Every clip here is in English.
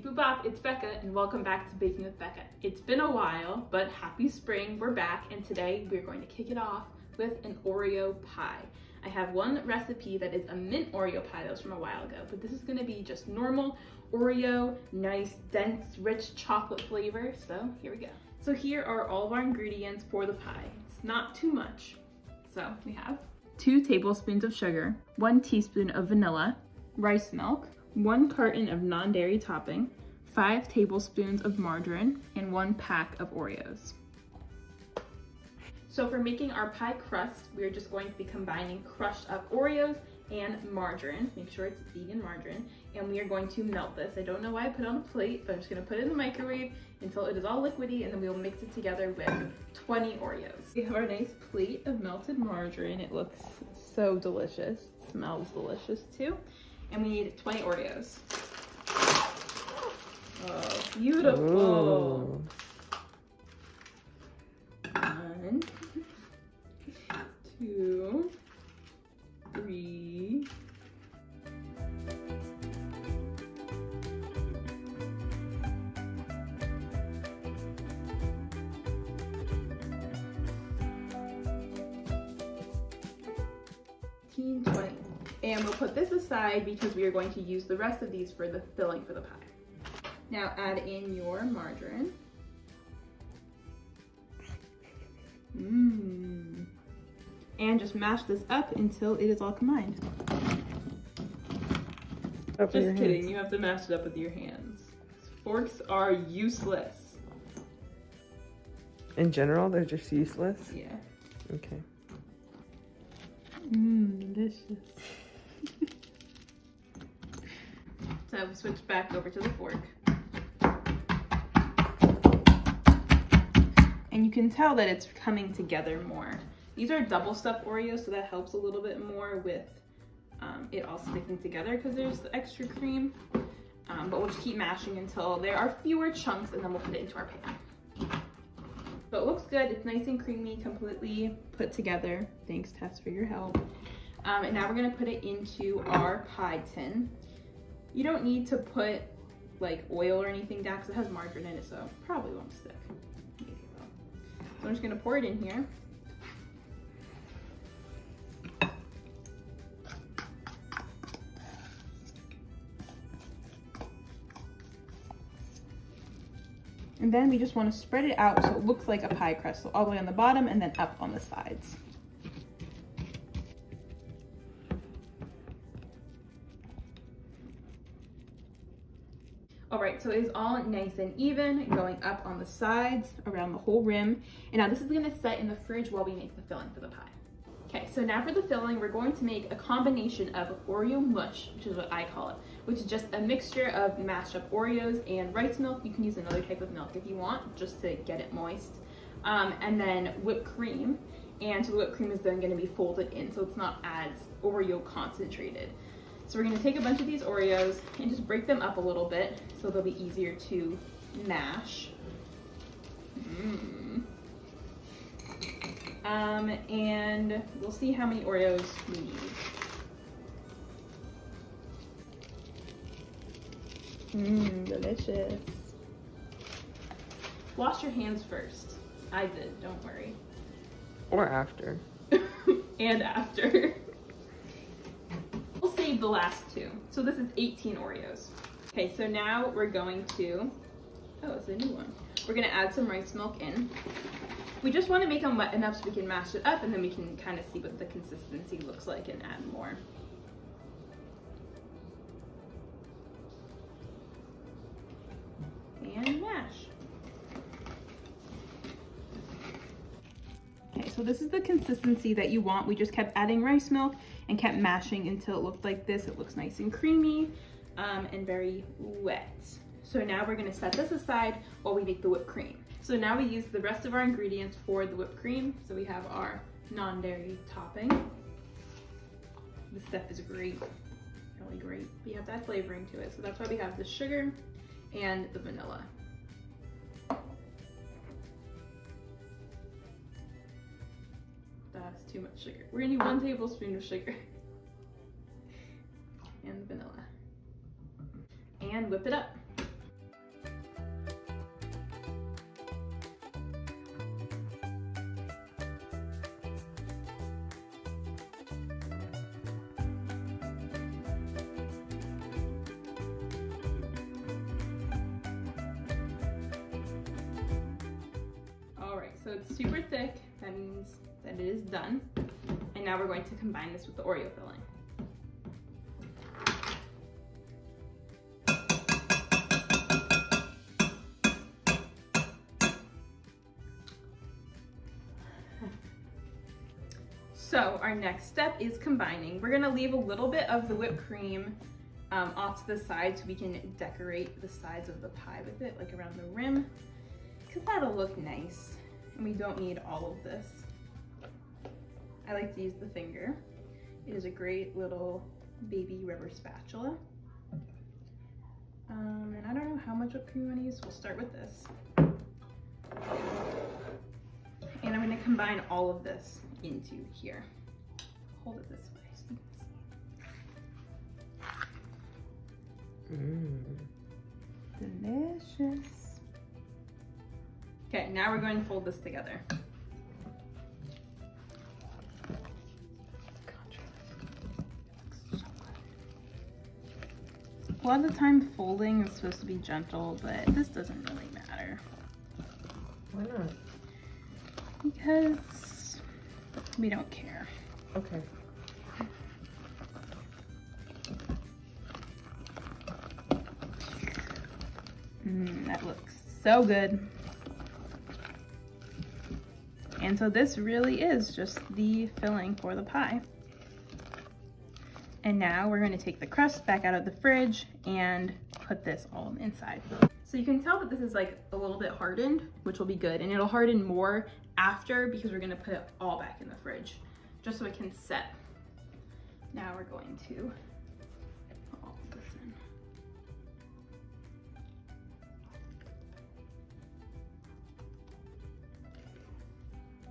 Boop, it's Becca and welcome back to Baking with Becca. It's been a while, but happy spring, we're back, and today we're going to kick it off with an Oreo pie. I have one recipe that is a mint Oreo pie that was from a while ago, but this is gonna be just normal Oreo, nice, dense, rich chocolate flavor, so here we go. So here are all of our ingredients for the pie. It's not too much. So we have 2 tablespoons of sugar, 1 teaspoon of vanilla, rice milk, 1 carton of non-dairy topping, 5 tablespoons of margarine, and 1 pack of Oreos. So for making our pie crust, we're just going to be combining crushed up Oreos and margarine. Make sure it's vegan margarine. And we are going to melt this. I don't know why I put it on the plate, but I'm just gonna put it in the microwave until it is all liquidy, and then we'll mix it together with 20 Oreos. We have our nice plate of melted margarine. It looks so delicious. It smells delicious too. And we need 20 Oreos. Oh, beautiful. Ooh. 1, 2, 3. And we'll put this aside because we are going to use the rest of these for the filling for the pie. Now add in your margarine. And just mash this up until it is all combined. Just kidding, you have to mash it up with your hands. Forks are useless. In general, they're just useless? Yeah. Okay. Delicious. So switch back over to the fork. And you can tell that it's coming together more. These are double stuffed Oreos, so that helps a little bit more with it all sticking together because there's the extra cream. But we'll just keep mashing until there are fewer chunks, and then we'll put it into our pan. So it looks good. It's nice and creamy, completely put together. Thanks, Tess, for your help. And now we're gonna put it into our pie tin. You don't need to put like oil or anything down because it has margarine in it, so it probably won't stick. Maybe it will. So I'm just gonna pour it in here. And then we just want to spread it out so it looks like a pie crust. So all the way on the bottom and then up on the sides. All right, so it is all nice and even, going up on the sides, around the whole rim. And now this is gonna set in the fridge while we make the filling for the pie. Okay, so now for the filling, we're going to make a combination of Oreo mush, which is what I call it, which is just a mixture of mashed up Oreos and rice milk. You can use another type of milk if you want, just to get it moist. And then whipped cream. And so the whipped cream is then gonna be folded in, so it's not as Oreo concentrated. So we're gonna take a bunch of these Oreos and just break them up a little bit so they'll be easier to mash. And we'll see how many Oreos we need. Delicious. Wash your hands first. I did, don't worry. Or after. And after. We'll save the last 2. So this is 18 Oreos. Okay, so now we're going to, oh, it's a new one. We're gonna add some rice milk in. We just wanna make them wet enough so we can mash it up, and then we can kind of see what the consistency looks like and add more. And mash. Okay, so this is the consistency that you want. We just kept adding rice milk and kept mashing until it looked like this. It looks nice and creamy and very wet. So now we're gonna set this aside while we make the whipped cream. So now we use the rest of our ingredients for the whipped cream. So we have our non-dairy topping. This stuff is great, really great. But you have to add flavoring to it. So that's why we have the sugar and the vanilla. That's too much sugar. We're gonna need 1 tablespoon of sugar. And the vanilla. And whip it up. so it's super thick. That means that it is done. And now we're going to combine this with the Oreo filling. So our next step is combining. We're gonna leave a little bit of the whipped cream off to the side so we can decorate the sides of the pie with it, like around the rim, because that'll look nice. And we don't need all of this. I like to use the finger. It is a great little baby rubber spatula. And I don't know how much whipped cream I'm gonna use. We'll start with this. And I'm gonna combine all of this into here. Hold it this way so you can see. Delicious. Okay, now we're going to fold this together. A lot of the time folding is supposed to be gentle, but this doesn't really matter. Why not? Because we don't care. Okay. That looks so good. And so this really is just the filling for the pie. And now we're going to take the crust back out of the fridge and put this all inside. So you can tell that this is like a little bit hardened, which will be good. And it'll harden more after because we're going to put it all back in the fridge just so it can set. Now we're going to put all of this in.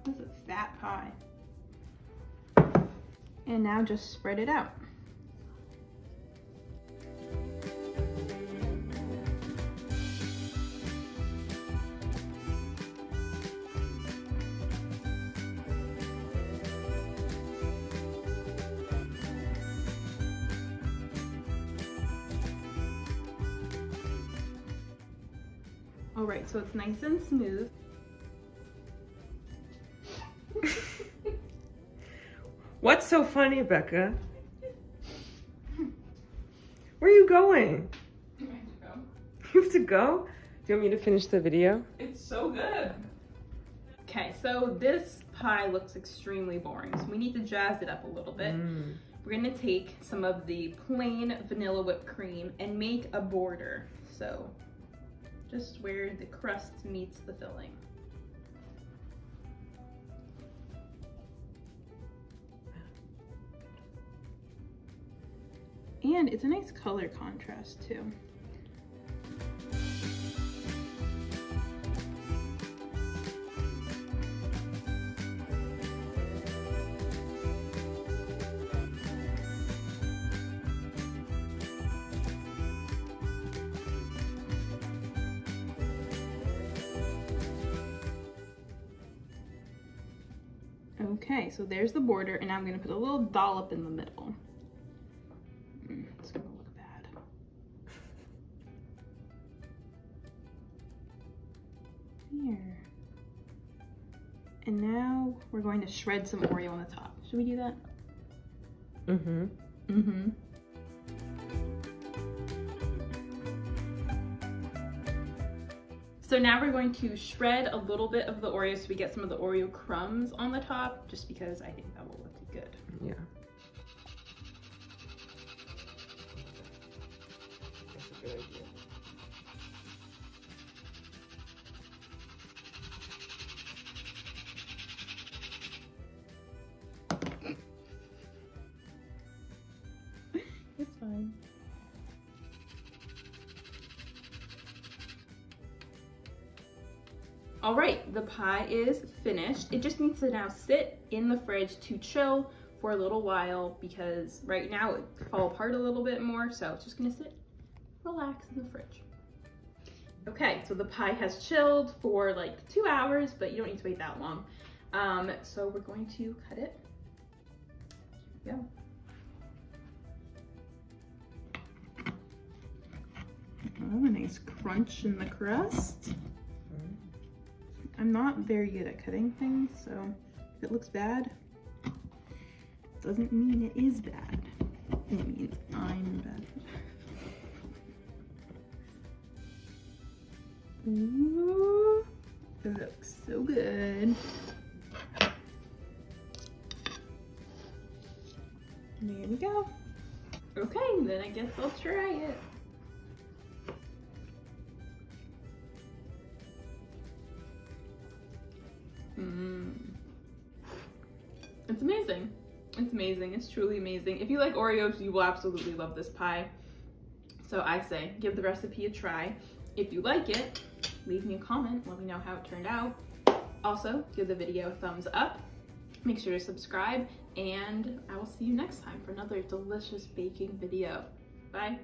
This is a fat pie. And now just spread it out. All right, so it's nice and smooth. What's so funny, Becca? Where are you going? I have to go. You have to go? Do you want me to finish the video? It's so good. Okay, so this pie looks extremely boring, so we need to jazz it up a little bit. We're gonna take some of the plain vanilla whipped cream and make a border. So just where the crust meets the filling. And it's a nice color contrast too. Okay, so there's the border, and I'm gonna put a little dollop in the middle. It's gonna look bad. Here. And now we're going to shred some Oreo on the top. Should we do that? Mm-hmm. Mm-hmm. So now we're going to shred a little bit of the Oreo so we get some of the Oreo crumbs on the top, just because I think that will look good. Yeah. That's a good idea. It's fine. All right, the pie is finished. It just needs to now sit in the fridge to chill for a little while because right now it fall apart a little bit more, so it's just gonna sit, relax in the fridge. Okay, so the pie has chilled for like 2 hours, but you don't need to wait that long. So we're going to cut it. Here we go. Oh, a nice crunch in the crust. I'm not very good at cutting things, so if it looks bad, doesn't mean it is bad. It means I'm bad. Ooh, it looks so good. There we go. Okay, then I guess I'll try it. It's amazing. It's amazing. It's truly amazing. If you like Oreos, you will absolutely love this pie. So I say, give the recipe a try. If you like it, leave me a comment. Let me know how it turned out. Also, give the video a thumbs up. Make sure to subscribe, and I will see you next time for another delicious baking video. Bye.